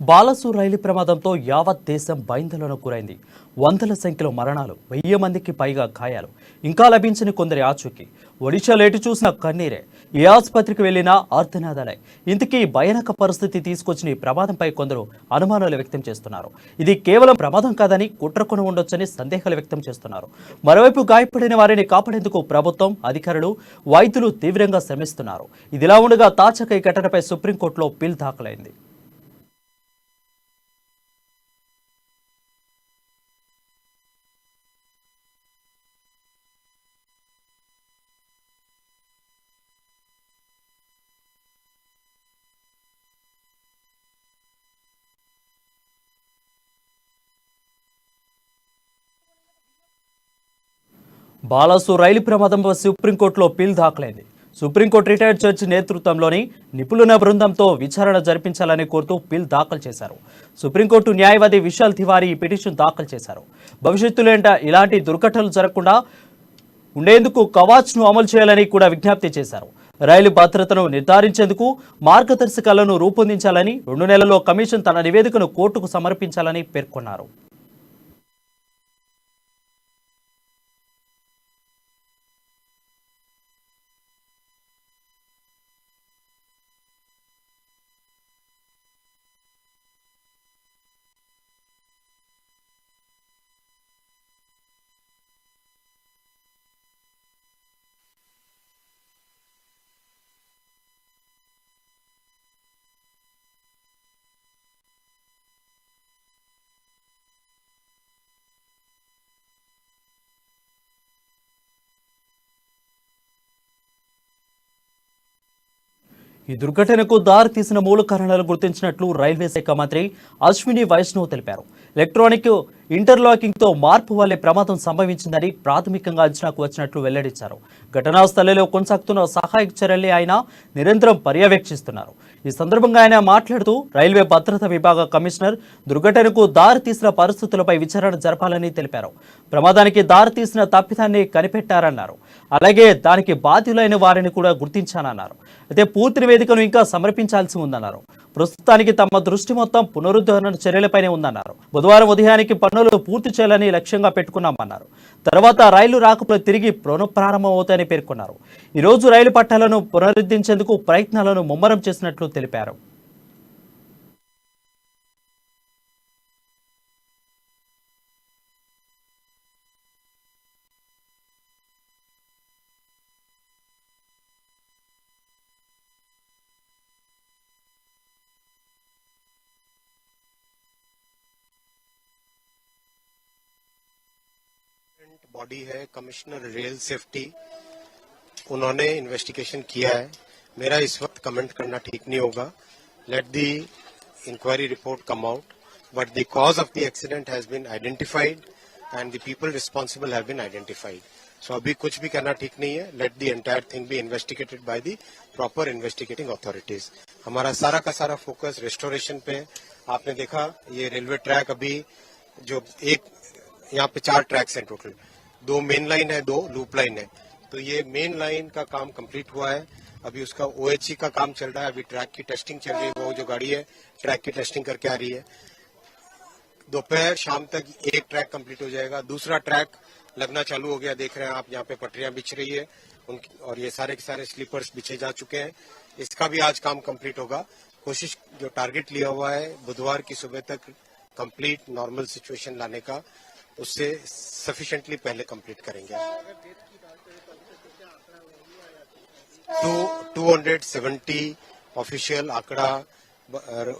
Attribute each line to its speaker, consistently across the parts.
Speaker 1: బాలసూర్ రైలు ప్రమాదంతో యావత్ దేశం భయాందోళనకు గురైంది. వందల సంఖ్యలో మరణాలు, 1000 మందికి పైగా గాయాలు, ఇంకా లభించని కొందరి ఆచూకీ. ఒడిశాలో ఎటు చూసిన కన్నీరే, ఏ ఆసుపత్రికి వెళ్లినా ఆర్తనాదాలే. ఇంతకీ భయానక పరిస్థితి తీసుకొచ్చిన ఈ ప్రమాదంపై కొందరు అనుమానాలు వ్యక్తం చేస్తున్నారు. ఇది కేవలం ప్రమాదం కాదని, కుట్రకొని ఉండొచ్చని సందేహాలు వ్యక్తం చేస్తున్నారు. మరోవైపు గాయపడిన వారిని కాపాడేందుకు ప్రభుత్వం, అధికారులు, వైద్యులు తీవ్రంగా శ్రమిస్తున్నారు. ఇదిలా ఉండగా తాజాగా ఈ ఘటనపై సుప్రీంకోర్టులో పిల్ దాఖలైంది. బాలాసూర్ రైలు ప్రమాదంపై సుప్రీంకోర్టులో పిల్ దాఖలైంది. సుప్రీంకోర్టు రిటైర్డ్ జడ్జి నేతృత్వంలోని నిపుణుల బృందంతో విచారణ జరిపించాలని కోరుతూ పిల్ దాఖలు చేశారు. సుప్రీంకోర్టు న్యాయవాది విశాల్ తివారీ ఈ పిటిషన్ దాఖలు చేశారు. భవిష్యత్తులో ఇలాంటి దుర్ఘటనలు జరగకుండా ఉండేందుకు కవాచ్ను అమలు చేయాలని కూడా విజ్ఞప్తి చేశారు. రైలు భద్రతను నిర్ధారించేందుకు మార్గదర్శకాలను రూపొందించాలని, 2 నెలల్లో కమిషన్ తన నివేదికను కోర్టుకు సమర్పించాలని పేర్కొన్నారు. ఈ దుర్ఘటనకు దారితీసిన మూల కారణాలు గుర్తించినట్లు రైల్వే శాఖ మంత్రి అశ్విని వైష్ణవ్ తెలిపారు. ఎలక్ట్రానిక్ ఇంటర్లాకింగ్తో మార్పు వల్లే ప్రమాదం సంభవించిందని ప్రాథమికంగా అంచనాకు వచ్చినట్లు వెల్లడించారు. ఘటనా స్థలంలో కొనసాగుతున్న సహాయక చర్యల్ని ఆయన నిరంతరం పర్యవేక్షిస్తున్నారు. ఈ సందర్భంగా ఆయన మాట్లాడుతూ రైల్వే భద్రతా విభాగ కమిషనర్ దుర్ఘటనకు దారితీసిన పరిస్థితులపై విచారణ జరపాలని తెలిపారు. ప్రమాదానికి దారితీసిన తప్పిదాన్ని కనిపెట్టారన్నారు. అలాగే దానికి బాధ్యులైన వారిని కూడా గుర్తించానన్నారు. అయితే పూర్తి నివేదికను ఇంకా సమర్పించాల్సి ఉందన్నారు. ప్రస్తుతానికి తమ దృష్టి మొత్తం పునరుద్ధరణ చర్యలపైనే ఉందన్నారు. బుధవారం ఉదయానికి పనులు పూర్తి చేయాలని లక్ష్యంగా పెట్టుకున్నామన్నారు. తర్వాత రైలు రాకపోతే తిరిగి పునఃప్రారంభమవుతాయని పేర్కొన్నారు. ఈరోజు రైలు పట్టాలను పునరుద్ధరించేందుకు ప్రయత్నాలను ముమ్మరం చేసినట్లు తెలిపారు.
Speaker 2: बॉडी है कमिश्नर रेल सेफ्टी, उन्होंने इन्वेस्टिगेशन किया है. मेरा इस वक्त कमेंट करना ठीक नहीं होगा. Let the inquiry report come out, but the cause of the accident has been identified and the people responsible have been identified. So अभी कुछ भी करना ठीक नहीं है. Let the entire thing be investigated by the proper investigating authorities. हमारा सारा का सारा फोकस रेस्टोरेशन पे. आपने देखा ये रेलवे ट्रैक अभी जो एक यहाँ पे 4 ट्रैक्स हैं टोटल, 2 मेन लाइन है, 2 लूप लाइन है. तो ये मेन लाइन का काम कंप्लीट हुआ है. अभी उसका OHE का काम चल रहा है. अभी ट्रैक की टेस्टिंग चल रही है. वो जो गाड़ी है ट्रैक की टेस्टिंग करके आ रही है. दोपहर शाम तक एक ट्रैक कंप्लीट हो जाएगा. दूसरा ट्रैक लगना चालू हो गया. देख रहे हैं आप यहाँ पे पटरियां बिछ रही है और ये सारे के सारे स्लीपर्स बिछे जा चुके हैं. इसका भी आज काम कंप्लीट होगा. कोशिश जो टारगेट लिया हुआ है बुधवार की सुबह तक कंप्लीट नॉर्मल सिचुएशन लाने का, उससे सफिशिएंटली पहले कंप्लीट करेंगे. 270 ऑफिशियल आंकड़ा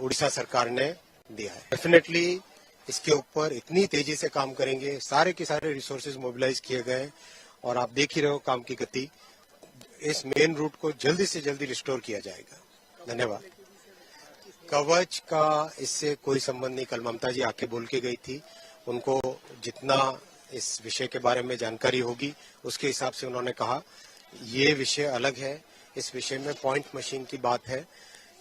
Speaker 2: उड़ीसा सरकार ने दिया है. डेफिनेटली इसके ऊपर इतनी तेजी से काम करेंगे. सारे के सारे रिसोर्सेज मोबिलाइज किए गए और आप देख ही रहे हो काम की गति. इस मेन रूट को जल्दी से जल्दी रिस्टोर किया जाएगा. धन्यवाद. कवच का इससे कोई संबंध नहीं. कल ममता जी आके बोल के गई थी. उनको जितना इस विषय के बारे में जानकारी होगी उसके हिसाब से उन्होंने कहा. ये विषय अलग है. इस विषय में पॉइंट मशीन की बात है,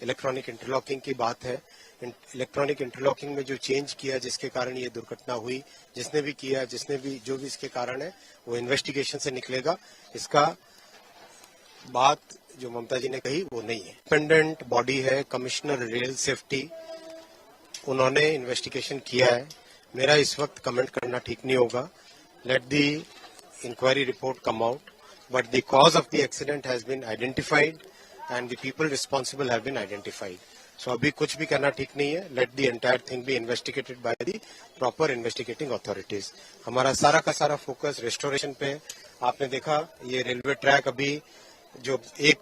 Speaker 2: इलेक्ट्रॉनिक इंटरलॉकिंग की बात है. इलेक्ट्रॉनिक इंटरलॉकिंग में जो चेंज किया जिसके कारण ये दुर्घटना हुई, जिसने भी किया, जिसने भी जो भी इसके कारण है वो इन्वेस्टिगेशन से निकलेगा. इसका बात जो ममता जी ने कही वो नहीं है. इंडिपेंडेंट बॉडी है कमिश्नर रेल सेफ्टी, उन्होंने इन्वेस्टिगेशन किया है, मेरा इस वक्त कमेंट करना ठीक नहीं होगा. Let the inquiry report come out, but the cause of the accident has been identified and the people responsible have been identified. So अभी कुछ भी करना ठीक नहीं है. Let the entire thing be investigated by the proper investigating authorities. हमारा सारा का सारा फोकस रेस्टोरेशन पे. आपने देखा ये रेलवे ट्रैक अभी जो एक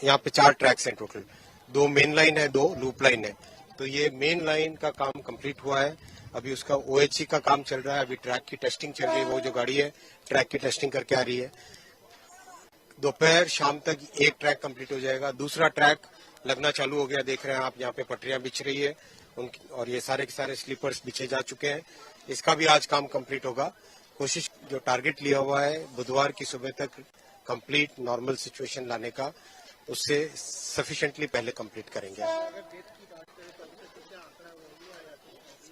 Speaker 2: यहाँ पे 4 ट्रैक्स हैं टोटल, 2 मेन लाइन है, 2 लूप लाइन है. तो ये मेन लाइन का काम कंप्लीट हुआ है. अभी उसका OHC का काम चल रहा है. अभी ट्रैक की टेस्टिंग चल रही है. वो जो गाड़ी है ट्रैक की टेस्टिंग करके आ रही है. दोपहर शाम तक एक ट्रैक कंप्लीट हो जाएगा. दूसरा ट्रैक लगना चालू हो गया. देख रहे हैं आप यहाँ पे पटरियां बिछ रही है उनकी, और ये सारे के सारे स्लीपर्स बिछे जा चुके हैं. इसका भी आज काम कंप्लीट होगा. कोशिश जो टारगेट लिया हुआ है बुधवार की सुबह तक कंप्लीट नॉर्मल सिचुएशन लाने का, उससे सफिशिएंटली पहले कंप्लीट करेंगे.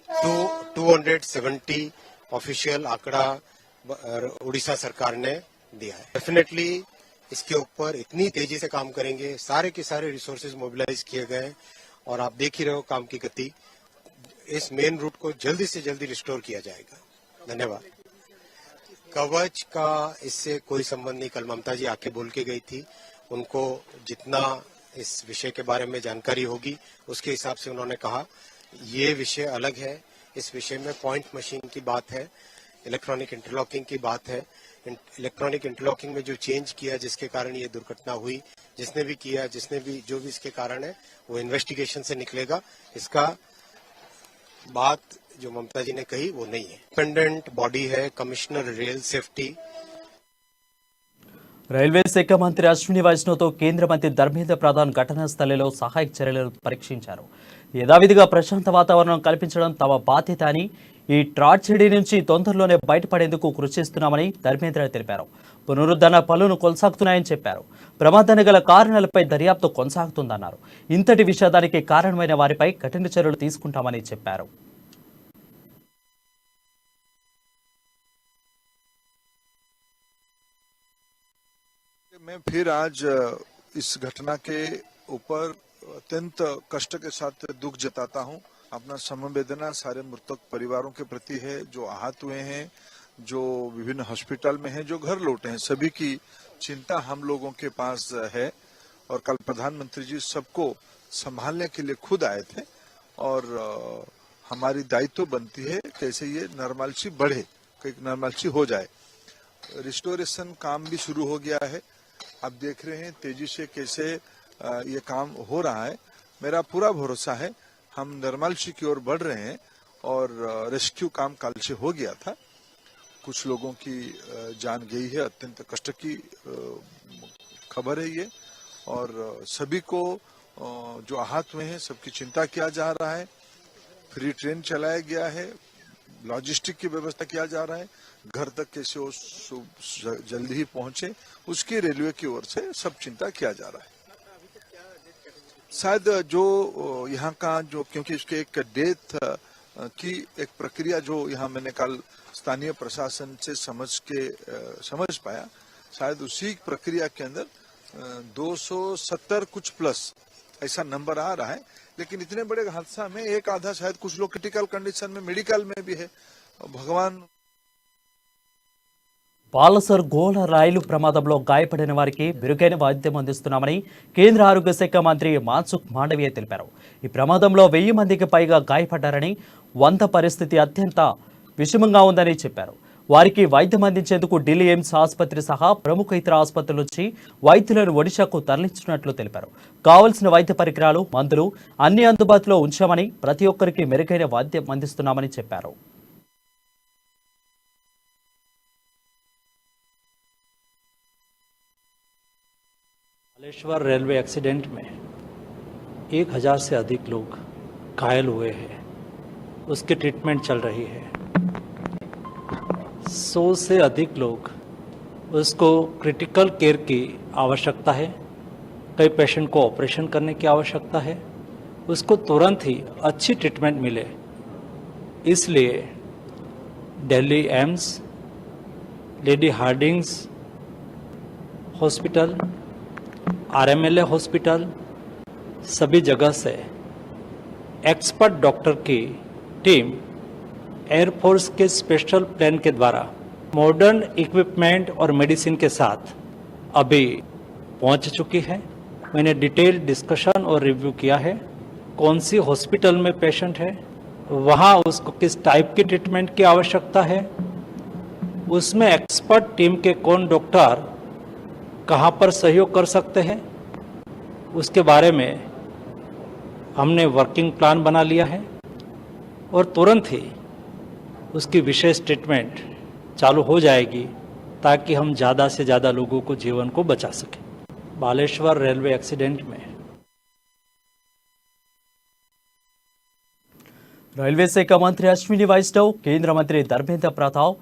Speaker 2: तो 270 ऑफिशियल आंकड़ा उड़ीसा सरकार ने दिया है. डेफिनेटली इसके ऊपर इतनी तेजी से काम करेंगे. सारे के सारे रिसोर्सेज मोबिलाइज किए गए हैं और आप देख ही रहे हो काम की गति. इस मेन रूट को जल्दी से जल्दी रिस्टोर किया जाएगा. धन्यवाद. कवच का इससे कोई संबंध नहीं. कल ममता जी आके बोल के गई थी. उनको जितना इस विषय के बारे में जानकारी होगी उसके हिसाब से उन्होंने कहा. ये विषय अलग है. इस विषय में पॉइंट मशीन की बात है, इलेक्ट्रॉनिक इंटरलॉकिंग की बात है. इलेक्ट्रॉनिक इंटरलॉकिंग में जो चेंज किया जिसके कारण ये दुर्घटना हुई, जिसने भी किया, जिसने भी जो भी इसके कारण है वो इन्वेस्टिगेशन से निकलेगा. इसका बात जो ममता जी ने कही वो नहीं है. इंडिपेंडेंट बॉडी है कमिश्नर रेल सेफ्टी.
Speaker 1: రైల్వే శాఖ మంత్రి అశ్విని వైష్ణవ్తో కేంద్ర మంత్రి ధర్మేంద్ర ప్రధాన్ ఘటనా స్థలిలో సహాయక చర్యలను పరీక్షించారు. యథావిధిగా ప్రశాంత వాతావరణం కల్పించడం తమ బాధ్యత అని, ఈ ట్రాజడీ నుంచి తొందరలోనే బయటపడేందుకు కృషి చేస్తున్నామని ధర్మేంద్ర తెలిపారు. పునరుద్ధరణ పనులు కొనసాగుతున్నాయని చెప్పారు. ప్రమాదానికి గల కారణాలపై దర్యాప్తు కొనసాగుతుందన్నారు. ఇంతటి విషాదానికి కారణమైన వారిపై కఠిన చర్యలు తీసుకుంటామని చెప్పారు.
Speaker 3: मैं फिर आज इस घटना के ऊपर अत्यंत कष्ट के साथ दुख जताता हूं. अपना समवेदना सारे मृतक परिवारों के प्रति है, जो आहत हुए हैं, जो विभिन्न हॉस्पिटल में हैं, जो घर लौटे हैं. सभी की चिंता हम लोगों के पास है. और कल प्रधानमंत्री जी सबको संभालने के लिए खुद आए थे और हमारी दायित्व बनती है कैसे ये नॉर्मलसी बढ़े, नॉर्मलसी हो जाए. रिस्टोरेशन काम भी शुरू हो गया है. आप देख रहे हैं तेजी से कैसे ये काम हो रहा है. मेरा पूरा भरोसा है हम नॉर्मलसी की ओर बढ़ रहे हैं. और रेस्क्यू काम कल से हो गया था. कुछ लोगों की जान गई है. अत्यंत कष्ट की खबर है ये. और सभी को जो आहत हुए हैं सबकी चिंता किया जा रहा है. फ्री ट्रेन चलाया गया है. लॉजिस्टिक की व्यवस्था किया जा रहा है. घर तक कैसे वो जल्दी ही पहुंचे उसकी रेलवे की ओर से सब चिंता किया जा रहा है. शायद जो यहाँ का जो, क्योंकि इसके एक डेथ की एक प्रक्रिया जो यहाँ मैंने कल स्थानीय प्रशासन से समझ पाया, शायद उसी प्रक्रिया के अंदर 270 कुछ प्लस ऐसा नंबर आ रहा है. लेकिन इतने बड़े हादसा में एक आधा शायद कुछ लोग क्रिटिकल कंडीशन में मेडिकल में भी है. भगवान.
Speaker 1: బాలసర్ గోల రైలు ప్రమాదంలో గాయపడిన వారికి మెరుగైన వైద్యం అందిస్తున్నామని కేంద్ర ఆరోగ్య శాఖ మంత్రి మన్సుఖ్ మాండవీయ తెలిపారు. ఈ ప్రమాదంలో 1000 మందికి పైగా గాయపడ్డారని, 100 పరిస్థితి అత్యంత విషమంగా ఉందని చెప్పారు. వారికి వైద్యం అందించేందుకు ఢిల్లీ ఎయిమ్స్ ఆసుపత్రి సహా ప్రముఖ ఇతర ఆసుపత్రుల నుంచి వైద్యులను ఒడిశాకు తరలించినట్లు తెలిపారు. కావలసిన వైద్య పరికరాలు, మందులు అన్ని అందుబాటులో ఉంచామని, ప్రతి ఒక్కరికి మెరుగైన వైద్యం అందిస్తున్నామని చెప్పారు.
Speaker 4: बालेश्वर रेलवे एक्सीडेंट में 1000 से अधिक लोग घायल हुए हैं. उसकी ट्रीटमेंट चल रही है. 100 से अधिक लोग उसको क्रिटिकल केयर की आवश्यकता है. कई पेशेंट को ऑपरेशन करने की आवश्यकता है. उसको तुरंत ही अच्छी ट्रीटमेंट मिले, इसलिए Delhi AIIMS, lady Hardinge hospital, RMLA hospital, सभी जगह से एक्सपर्ट डॉक्टर की टीम एयरफोर्स के स्पेशल प्लेन के द्वारा मॉडर्न इक्विपमेंट और मेडिसिन के साथ अभी पहुंच चुकी है। मैंने डिटेल डिस्कशन और रिव्यू किया है। कौन सी हॉस्पिटल में पेशेंट है, वहाँ उसको किस टाइप की ट्रीटमेंट की आवश्यकता है, उसमें एक्सपर्ट टीम के कौन डॉक्टर कहाँ पर सहयोग कर सकते हैं, उसके बारे में हमने वर्किंग प्लान बना लिया है और तुरंत ही उसकी विशेष ट्रीटमेंट चालू हो जाएगी ताकि हम ज़्यादा से ज़्यादा लोगों को जीवन को बचा सकें। बालेश्वर रेलवे एक्सीडेंट में
Speaker 1: రైల్వే శాఖ మంత్రి అశ్విని వైష్ణవ్, కేంద్ర మంత్రి ధర్మేంద్ర ప్రతాప్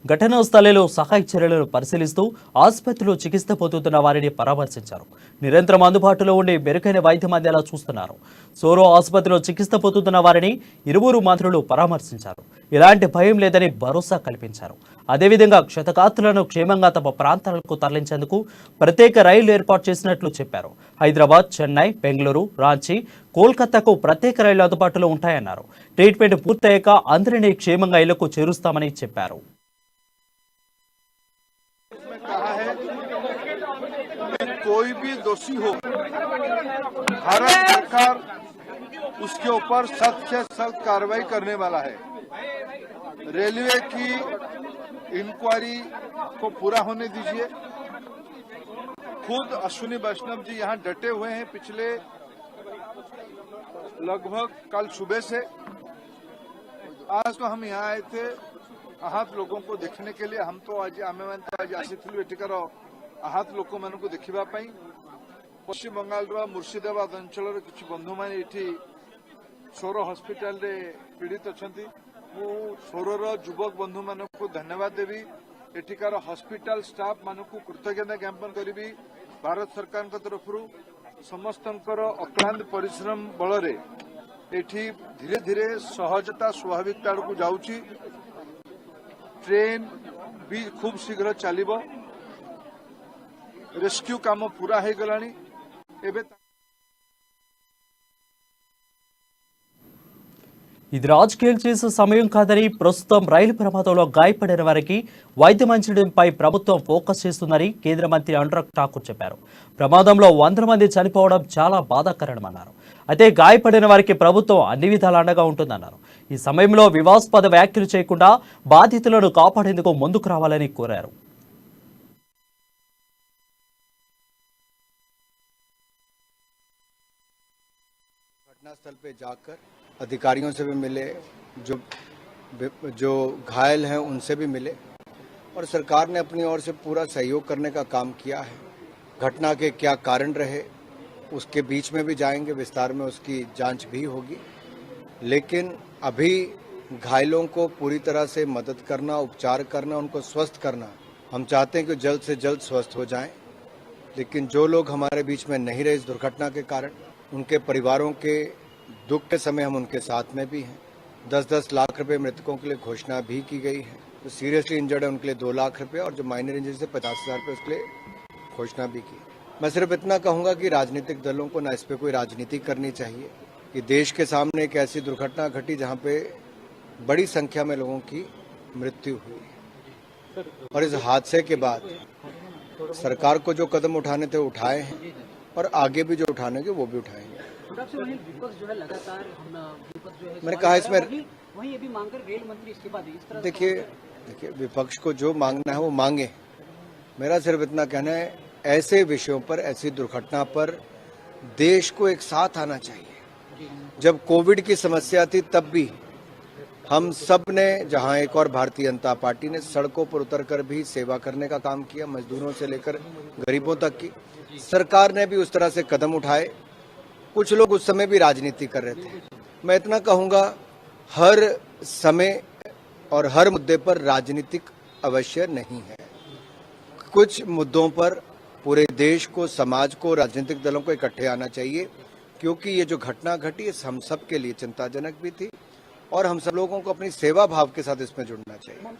Speaker 1: ఘటనా స్థలంలో సహాయ చర్యలను పరిశీలిస్తూ ఆసుపత్రిలో చికిత్స పొందుతున్న వారిని పరామర్శించారు. నిరంతరం అందుబాటులో ఉండే మెరుగైన వైద్యం అందేలా చూస్తున్నారు. సోరో ఆసుపత్రిలో చికిత్స పొందుతున్న వారిని ఇరువురు మంత్రులు పరామర్శించారు. ఎలాంటి భయం లేదని భరోసా కల్పించారు. అదేవిధంగా క్షతగాత్రులను క్షేమంగా తమ ప్రాంతాలకు తరలించేందుకు ప్రత్యేక రైలు ఏర్పాటు చేసినట్లు చెప్పారు. హైదరాబాద్, చెన్నై, బెంగళూరు, రాంచీ, కోల్కతాకు ప్రత్యేక రైళ్లు అందుబాటులో ఉంటాయన్నారు. ట్రీట్మెంట్ పూర్తయ్యాక అందరినీ క్షేమంగా ఇళ్లకు చేరుస్తామని చెప్పారు.
Speaker 3: कहा है कि कोई भी दोषी हो, भारत सरकार उसके ऊपर सख्त से सख्त कार्रवाई करने वाला है। रेलवे की इंक्वायरी को पूरा होने दीजिए। खुद अश्विनी वैष्णव जी यहाँ डटे हुए हैं पिछले लगभग कल सुबह से। आज तो हम यहाँ आए थे आहत लोगों को देखने के लिए। हम तो आज आमे तो आज आसीथिलु एଠିକାର आहत लोक मानक देखिबा पई। पश्चिम बंगाल रो मुर्शिदाबाद अंचल किछि बंधु माने एठी सोरो हॉस्पिटल रे पीड़ित अछंती। मु सोरो रो युवक बंधु मानक को धन्यवाद देवी। एଠିକାର हॉस्पिटल स्टाफ मानक कृतज्ञता ज्ञापन करी। भारत सरकार तरफ समस्तंकर अक्लांत परिश्रम बल रे एठी धीरे धीरे सहजता स्वाभाविकता को जाउची। ट्रेन भी खूब शीघ्र चलिबो। रेस्क्यू काम पूरा हो गलानी।
Speaker 1: ఇది రాజకీయాలు చేసే సమయం కాదని, ప్రస్తుతం రైలు ప్రమాదంలో గాయపడిన వారికి వైద్యం అందించడంపై ప్రభుత్వం ఫోకస్ చేస్తుందని కేంద్ర మంత్రి అనురాగ్ ఠాకూర్ చెప్పారు. ప్రమాదంలో 100 మంది చనిపోవడం చాలా బాధాకరమన్నారు. అయితే గాయపడిన వారికి ప్రభుత్వం అన్ని విధాల అండగా ఉంటుందన్నారు. ఈ సమయంలో వివాదాస్పద వ్యాఖ్యలు చేయకుండా బాధితులను కాపాడేందుకు ముందుకు రావాలని కోరారు.
Speaker 5: घटनास्थल पे जाकर अधिकारियों से भी मिले, जो घायल हैं उनसे भी मिले और सरकार ने अपनी ओर से पूरा सहयोग करने का काम किया है। घटना के क्या कारण रहे उसके बीच में भी जाएंगे, विस्तार में उसकी जांच भी होगी। लेकिन अभी घायलों को पूरी तरह से मदद करना, उपचार करना, उनको स्वस्थ करना, हम चाहते हैं कि जल्द से जल्द स्वस्थ हो जाएं। लेकिन जो लोग हमारे बीच में नहीं रहे इस दुर्घटना के कारण, उनके परिवारों के दुख के समय हम उनके साथ में भी हैं। 10-10 लाख रुपए मृतकों के लिए घोषणा भी की गई है। जो सीरियसली इंजर्ड है उनके लिए 2 लाख रुपए और जो माइनर इंजरी से 50,000 रुपए उसके लिए घोषणा भी की। मैं सिर्फ इतना कहूंगा कि राजनीतिक दलों को न इस पे कोई राजनीति करनी चाहिए कि देश के सामने एक ऐसी दुर्घटना घटी जहां पे बड़ी संख्या में लोगों की मृत्यु हुई और इस हादसे के बाद सरकार को जो कदम उठाने थे उठाए हैं और आगे भी जो उठाने के वो भी उठाएंगे। मैंने कहा इसमें देखिए विपक्ष को जो मांगना है वो मांगे। मेरा सिर्फ इतना कहना है, ऐसे विषयों पर, ऐसी दुर्घटना पर देश को एक साथ आना चाहिए। जब कोविड की समस्या थी तब भी हम सब ने, जहां एक और भारतीय जनता पार्टी ने सड़कों पर उतरकर भी सेवा करने का काम किया, मजदूरों से लेकर गरीबों तक की। सरकार ने भी उस तरह से कदम उठाए। कुछ लोग उस समय भी राजनीति कर रहे थे। मैं इतना कहूंगा, हर समय और हर मुद्दे पर राजनीतिक अवश्य नहीं है। कुछ मुद्दों पर पूरे देश को, समाज को, राजनीतिक दलों को इकट्ठे आना चाहिए, क्योंकि ये जो घटना घटी हम सब के लिए चिंताजनक भी थी और हम सब लोगों को अपनी सेवा भाव के साथ इसमें जुड़ना चाहिए।